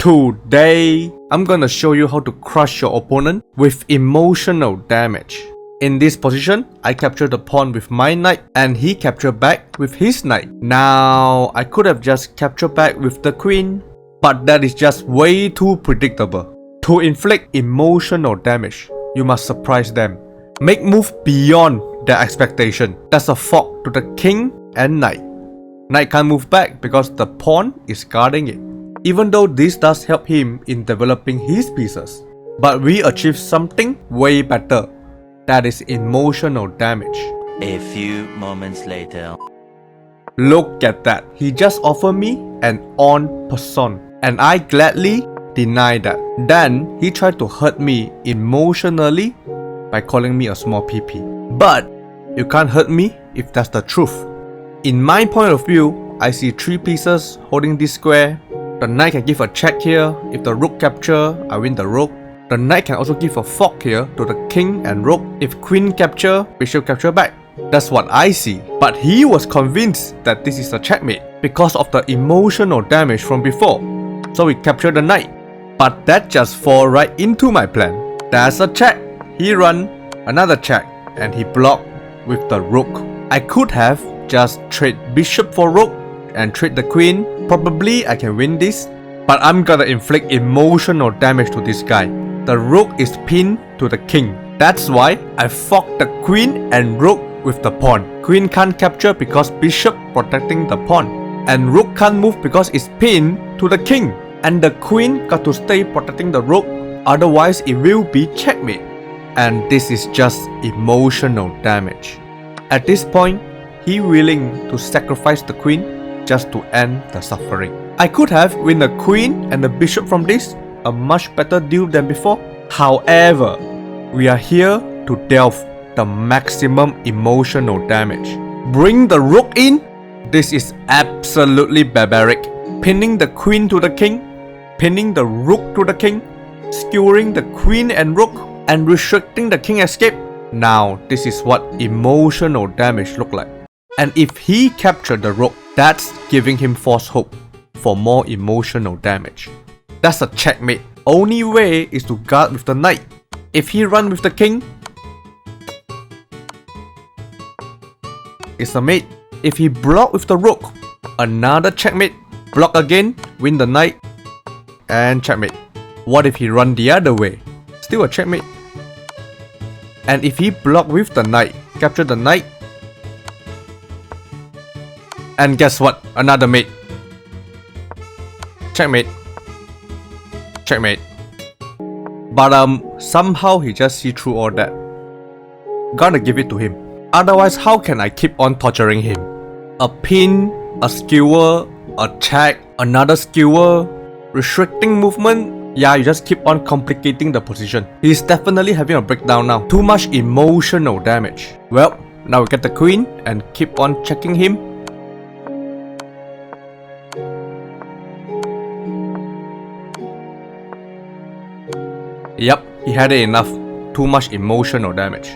Today, I'm gonna show you how to crush your opponent with emotional damage. In this position, I captured the pawn with my knight and he captured back with his knight. Now, I could have just captured back with the queen, but that is just way too predictable. To inflict emotional damage, you must surprise them. Make move beyond their expectation. That's a fork to the king and knight. Knight can't move back because the pawn is guarding it. Even though this does help him in developing his pieces, but we achieve something way better. That is emotional damage. A few moments later. Look at that. He just offered me an en passant, and I gladly denied that. Then he tried to hurt me emotionally by calling me a small PP. But you can't hurt me if that's the truth. In my point of view, I see 3 pieces holding this square. The knight can give a check here. If the rook capture, I win the rook. The knight can also give a fork here to the king and rook. If queen capture, bishop capture back. That's what I see. But he was convinced that this is a checkmate because of the emotional damage from before. So he captured the knight. But that just fall right into my plan. That's a check. He run another check and he blocked with the rook. I could have just trade bishop for rook and trade the queen. Probably I can win this, but I'm gonna inflict emotional damage to this guy. The rook is pinned to the king. That's why I forked the queen and rook with the pawn. Queen can't capture because bishop protecting the pawn, and rook can't move because it's pinned to the king, and the queen got to stay protecting the rook, otherwise it will be checkmate. And this is just emotional damage. At this point, he willing to sacrifice the queen just to end the suffering. I could have win the queen and the bishop from this, a much better deal than before. However, we are here to deal the maximum emotional damage. Bring the rook in. This is absolutely barbaric. Pinning the queen to the king, pinning the rook to the king, skewering the queen and rook, and restricting the king escape. Now, this is what emotional damage look like. And if he captured the rook, that's giving him false hope for more emotional damage. That's a checkmate. Only way is to guard with the knight. If he run with the king, it's a mate. If he block with the rook, another checkmate. Block again, win the knight, and checkmate. What if he run the other way? Still a checkmate. And if he block with the knight, capture the knight, and guess what? Another mate. Checkmate. Checkmate. But somehow he just see through all that. Gotta give it to him. Otherwise, how can I keep on torturing him? A pin, a skewer, a check, another skewer, restricting movement. Yeah, you just keep on complicating the position. He's definitely having a breakdown now. Too much emotional damage. Well, now we get the queen and keep on checking him. Yep, he had it enough. Too much emotional damage.